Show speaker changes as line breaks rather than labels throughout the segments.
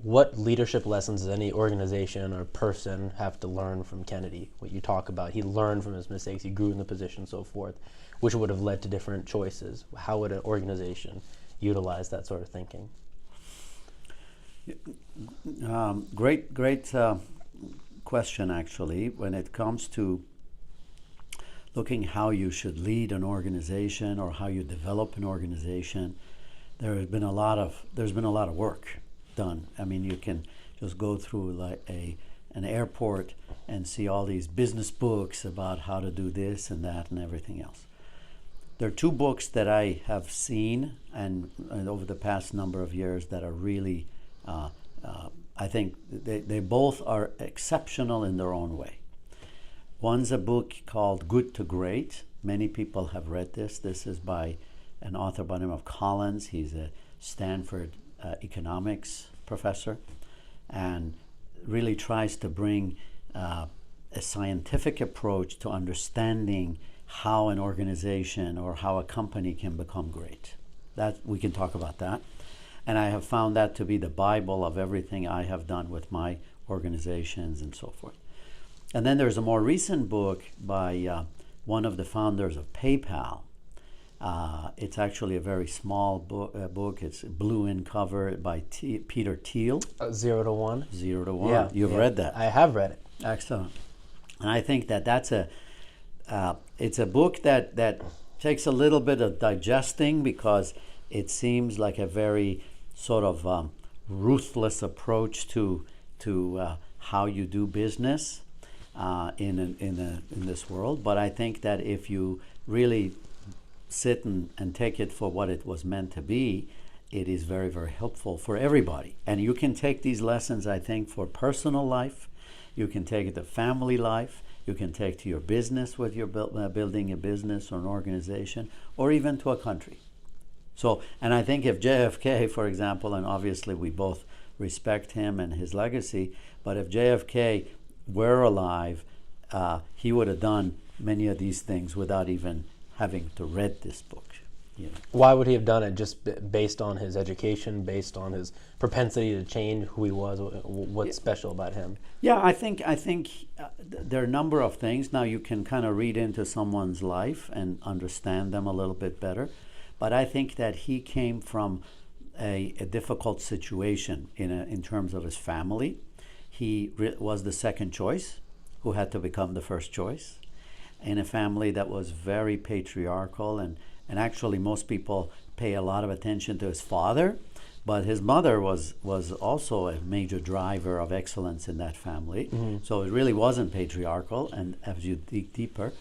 what leadership lessons does any organization or person have to learn from Kennedy? What you talk about, he learned from his mistakes, he grew in the position, so forth, which would have led to different choices. How would an organization utilize that sort of thinking?
Great question, actually. When it comes to looking how you should lead an organization or how you develop an organization, there's been a lot of work done. I mean, you can just go through like an airport and see all these business books about how to do this and that and everything else. There are two books that I have seen and over the past number of years that are really, I think they both are exceptional in their own way. One's a book called Good to Great. Many people have read this. This is by an author by the name of Collins. He's a Stanford economics professor and really tries to bring a scientific approach to understanding how an organization or how a company can become great. That we can talk about that. And I have found that to be the Bible of everything I have done with my organizations and so forth. And then there's a more recent book by one of the founders of PayPal. It's actually a very small book. It's blue in cover by Peter Thiel.
0 to 1.
0 to 1.
Yeah,
You've read that.
I have read it.
Excellent. And I think that's it's a book that takes a little bit of digesting because it seems like a very sort of ruthless approach to how you do business in this world. But I think that if you really sit and take it for what it was meant to be, it is very, very helpful for everybody. And you can take these lessons, I think, for personal life. You can take it to family life. You can take to your business with your building a business or an organization, or even to a country. So, and I think if JFK, for example, and obviously we both respect him and his legacy, but if JFK were alive, he would have done many of these things without even having to read this book. You know.
Why would he have done it? Just based on his education, based on his propensity to change who he was? What's special about him?
Yeah, I think there are a number of things. Now you can kind of read into someone's life and understand them a little bit better. But I think that he came from a difficult situation in terms of his family. He was the second choice, who had to become the first choice, in a family that was very patriarchal, and actually most people pay a lot of attention to his father, but his mother was also a major driver of excellence in that family. Mm-hmm. So it really wasn't patriarchal, and as you dig deeper,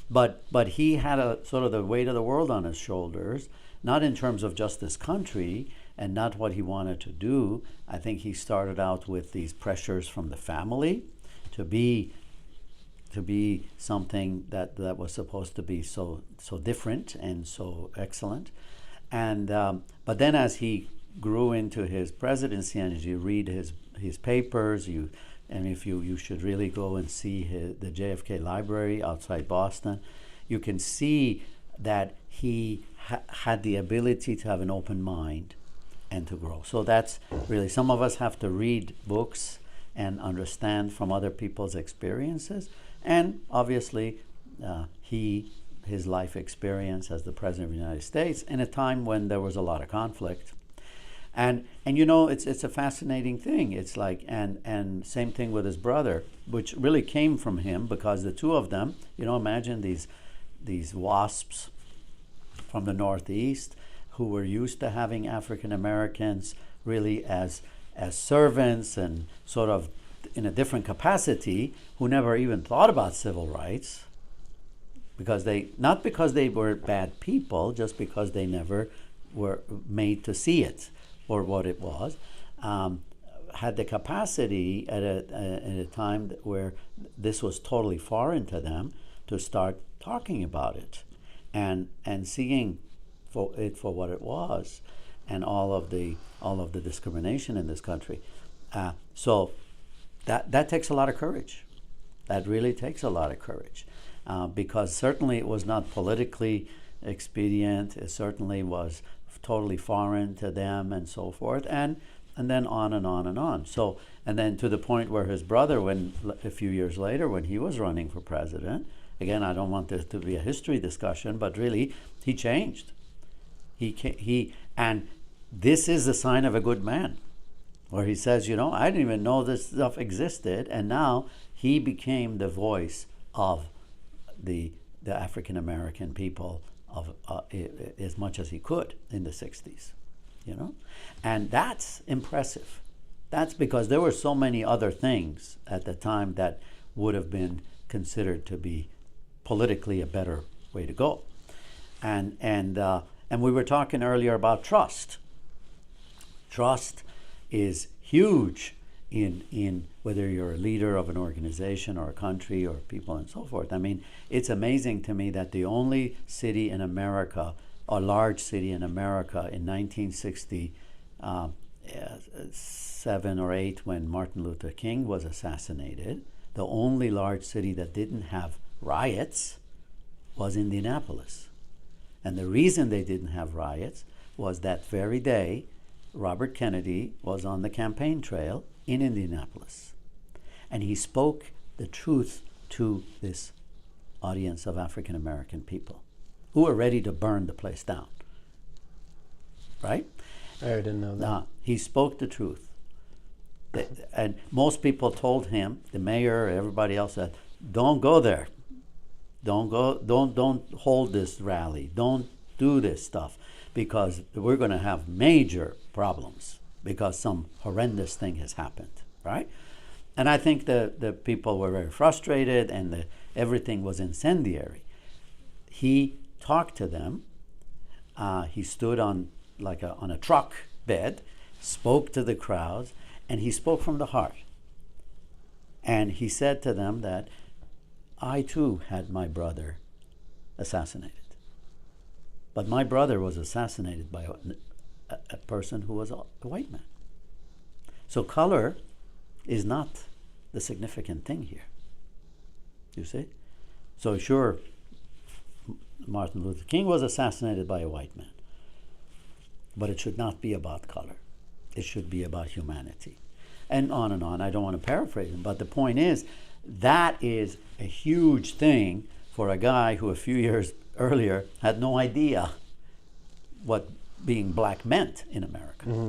but he had a sort of the weight of the world on his shoulders, not in terms of just this country and not what he wanted to do. I think he started out with these pressures from the family to be something that was supposed to be so different and so excellent, and but then as he grew into his presidency, and as you read his papers, you should really go and see the JFK Library outside Boston. You can see that he had the ability to have an open mind and to grow. So that's really, some of us have to read books and understand from other people's experiences. And obviously, his life experience as the President of the United States in a time when there was a lot of conflict. And you know, it's a fascinating thing. It's like, and same thing with his brother, which really came from him, because the two of them, you know, imagine these WASPs from the Northeast who were used to having African Americans really as servants and sort of in a different capacity, who never even thought about civil rights, not because they were bad people, just because they never were made to see it or what it was, had the capacity at a time where this was totally foreign to them to start talking about it and seeing it for what it was, and all of the discrimination in this country. So that takes a lot of courage. That really takes a lot of courage, because certainly it was not politically expedient. It certainly was totally foreign to them and so forth. And and then on and on and on. So, and then to the point where his brother, when a few years later, when he was running for president, again, I don't want this to be a history discussion, but really, he changed. And this is the sign of a good man, where he says, I didn't even know this stuff existed, and now he became the voice of the African American people as much as he could in the 60s, and that's impressive. That's because there were so many other things at the time that would have been considered to be politically a better way to go. And we were talking earlier about trust. Trust is huge in whether you're a leader of an organization or a country or people and so forth. I mean, it's amazing to me that the only city in America, a large city in America in 1967 or 8, when Martin Luther King was assassinated, the only large city that didn't have riots was Indianapolis. And the reason they didn't have riots was that very day, Robert Kennedy was on the campaign trail in Indianapolis. And he spoke the truth to this audience of African American people who were ready to burn the place down. Right?
I didn't know that.
Now, he spoke the truth. And most people told him, the mayor, everybody else said, don't go there. Don't hold this rally. Don't do this stuff, because we're going to have major problems because some horrendous thing has happened, right? And I think the people were very frustrated, and everything was incendiary. He talked to them. He stood on a truck bed, spoke to the crowds, and he spoke from the heart. And he said to them that I too had my brother assassinated. But my brother was assassinated by a person who was a white man. So color is not the significant thing here. You see? So sure, Martin Luther King was assassinated by a white man. But it should not be about color. It should be about humanity. And on and on. I don't want to paraphrase him, but the point is, that is a huge thing for a guy who a few years earlier had no idea what being black meant in America. Mm-hmm.